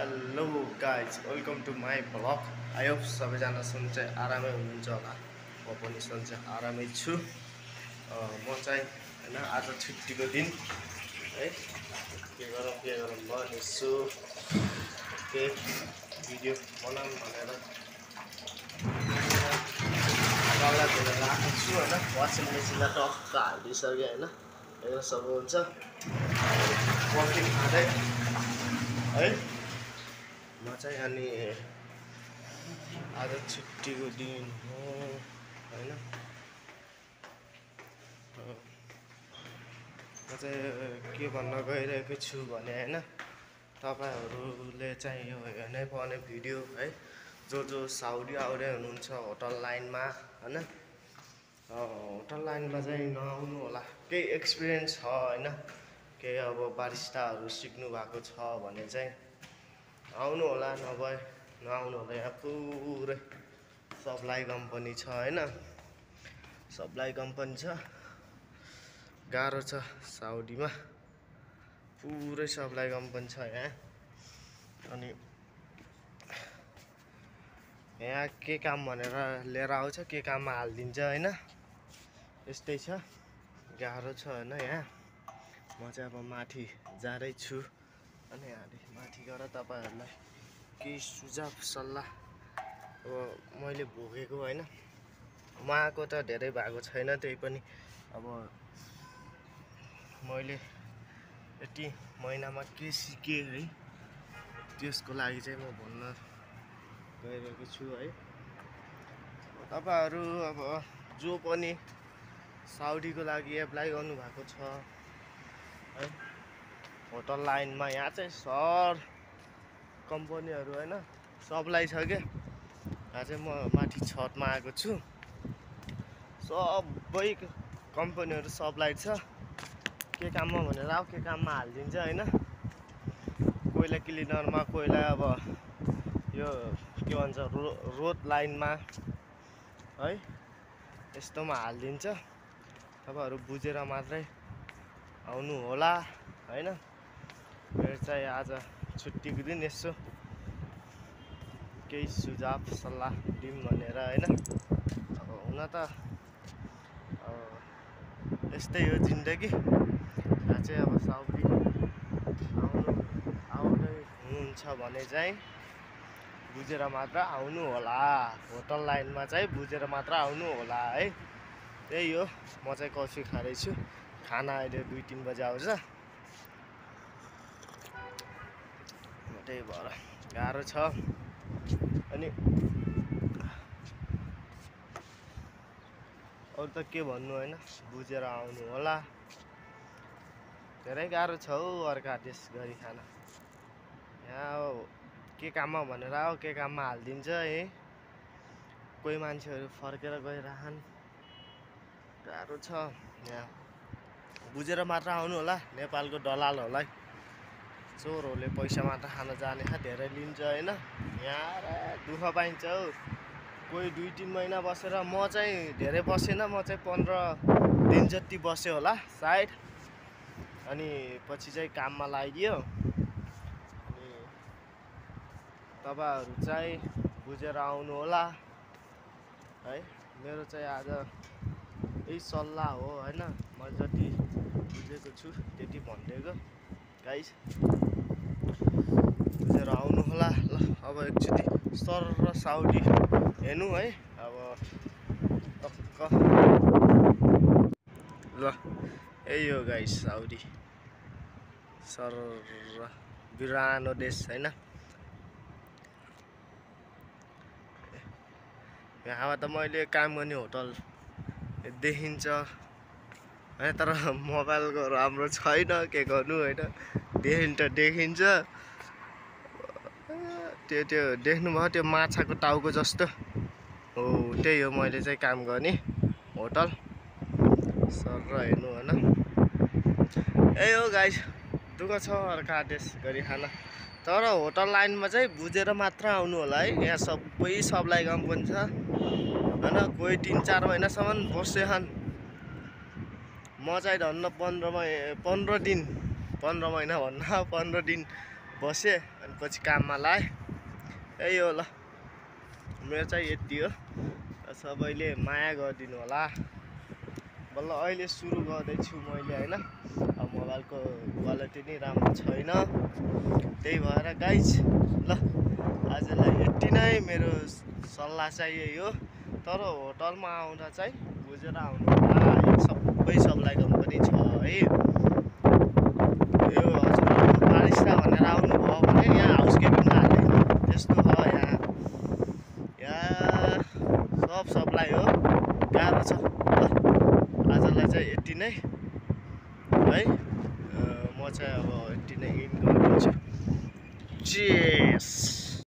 Hello guys, welcome to my blog. I hope सबैजना सन्चै आरामै हुनुहुन्छ होला। म पनि सन्चै आरामै छु। म चाहिँ होइन आज छुट्टीको दिन है के गरौँ भनेछु केही भिडियो बनाऊँ भनेर गाउँला धुन आएको छु होइन। वासिङ मेसिनमा टक्क हालिदिइसकेँ होइन। हेर्न सक्नुहुन्छ कफी खाँदै है। म चाहिँ अनि आज छुट्टीको दिन हो होइन। म चाहिँ के भन्न गइरहेको छु भने होइन, तपाईँहरूले चाहिँ यो हेर्नै पर्ने भिडियो है। जो साउदी आउँदै हुनुहुन्छ होटल लाइनमा होइन, होटल लाइनमा चाहिँ नआउनु होला। केही एक्सपिरियन्स छ होइन, केही अब बारिस्ताहरू सिक्नु भएको छ भने चाहिँ आउनु होला, नभए नआउनु होला। यहाँ पुरै सप्लाई कम्पनी छ होइन, सप्लाई कम्पनी छ। गाह्रो छ साउदीमा, पुरै सप्लाई कम्पनी छ यहाँ। अनि यहाँ के काम भनेर लिएर आउँछ, के काममा हालिदिन्छ होइन, यस्तै छ। गाह्रो छ होइन यहाँ। म चाहिँ अब माथि जाँदैछु अनि यहाँदेखि माथि गएर तपाईँहरूलाई केही सुझाव सल्लाह अब मैले भोगेको होइन। उहाँको त धेरै भएको छैन, त्यही पनि अब मैले यति महिनामा के सिकेँ है, त्यसको लागि चाहिँ म भन्न गइरहेको छु है। तपाईँहरू अब जो पनि साउदीको लागि एप्लाई गर्नुभएको छ है, होटल लाइनमा यहाँ चाहिँ सर कम्पनीहरू होइन सबलाई छ क्या। यहाँ चाहिँ म माथि छतमा आएको छु, सबै कम्पनीहरू सबलाई छ। के काममा भनेर आऊ, के काममा हालिदिन्छ होइन। कोहीलाई क्लिनरमा, कोहीलाई अब यो के भन्छ रोड लाइनमा है, यस्तोमा हालिदिन्छ। तपाईँहरू बुझेर मात्रै आउनु होला होइन। मेरो चाहिँ आज छुट्टीको दिन यसो केही सुझाव सल्लाह दिउँ भनेर होइन। अब हुन त यस्तै हो जिन्दगी। यहाँ चाहिँ अब साउदी आउँदै हुनुहुन्छ भने चाहिँ बुझेर मात्र आउनु होला। होटल लाइनमा चाहिँ बुझेर मात्र आउनु होला है। त्यही हो। म चाहिँ कफी खाँदैछु। खाना अहिले 2-3 बजे आउँछ। त्यही भएर गाह्रो छ। अनि अरू त के भन्नु होइन, बुझेर आउनु होला। धेरै गाह्रो छ हौ अर्का देश गरी खान। यहाँ के काममा भनेर आऊ, के काममा हालिदिन्छ है। कोही मान्छेहरू फर्केर गइरहन्। गाह्रो छ यहाँ। बुझेर मात्र आउनु होला। नेपालको दलालहरूलाई, चोरहरूले पैसा मात्र खान जाने धेरै लिन्छ होइन। यहाँ दुःख पाइन्छ हौ। कोही 2-3 महिना बसेर, म चाहिँ धेरै बसेन, म चाहिँ 15 दिन जति बस्यो होला सायद। अनि पछि चाहिँ काममा लगाइदियो। अनि तपाईँहरू चाहिँ बुझेर आउनु होला है। मेरो चाहिँ आज यही सल्लाह हो होइन। म जति बुझेको छु त्यति भनिदिएको गाइस। बुझेर आउनु होला। ल अब एकचोटि सर र साउदी हेर्नु है। अब टक्क ल यही हो गाइस साउदी, सर बिरानो देश होइन। यहाँ त मैले काम गर्ने होटल देखिन्छ होइन, तर मोबाइलको राम्रो छैन, के गर्नु होइन। देखिन्छ त्यो देख्नुभयो, त्यो माछाको टाउको जस्तो हो। त्यही हो मैले चाहिँ काम गर्ने होटल। सर र हेर्नु होइन। यही हो गाइस, दुःख छ अर्का देश गरी खान। तर होटल लाइनमा चाहिँ बुझेर मात्र आउनु होला है। यहाँ सबै सप्लाई कम्पनी छ होइन। कोही 3-4 महिनासम्म बसेछन्। म चाहिँ धन्न 15 महिना भन्न 15 दिन बसेँ। अनि पछि काममा लाए। यही हो ल, मेरो चाहिँ यति हो। सबैले माया गरिदिनु होला। बल्ल अहिले सुरु गर्दैछु मैले होइन। अब मोबाइलको क्वालिटी नै राम्रो छैन, त्यही भएर गाइज ल आजलाई यति नै। मेरो सल्लाह चाहिँ यही हो। तर होटलमा आउँदा चाहिँ बुझेर आउनु होला। सबलाई कम्पनी छ है। यो हजुरहरूको बारिस्ता भनेर आउनुभयो भने यहाँ हाउसकिपिङ हाले त्यस्तो छ। यहाँ सबलाई हो, गाह्रो छ। आजलाई चाहिँ यति नै है। म चाहिँ अब यति नै इन गरिदिन्छु। चेस।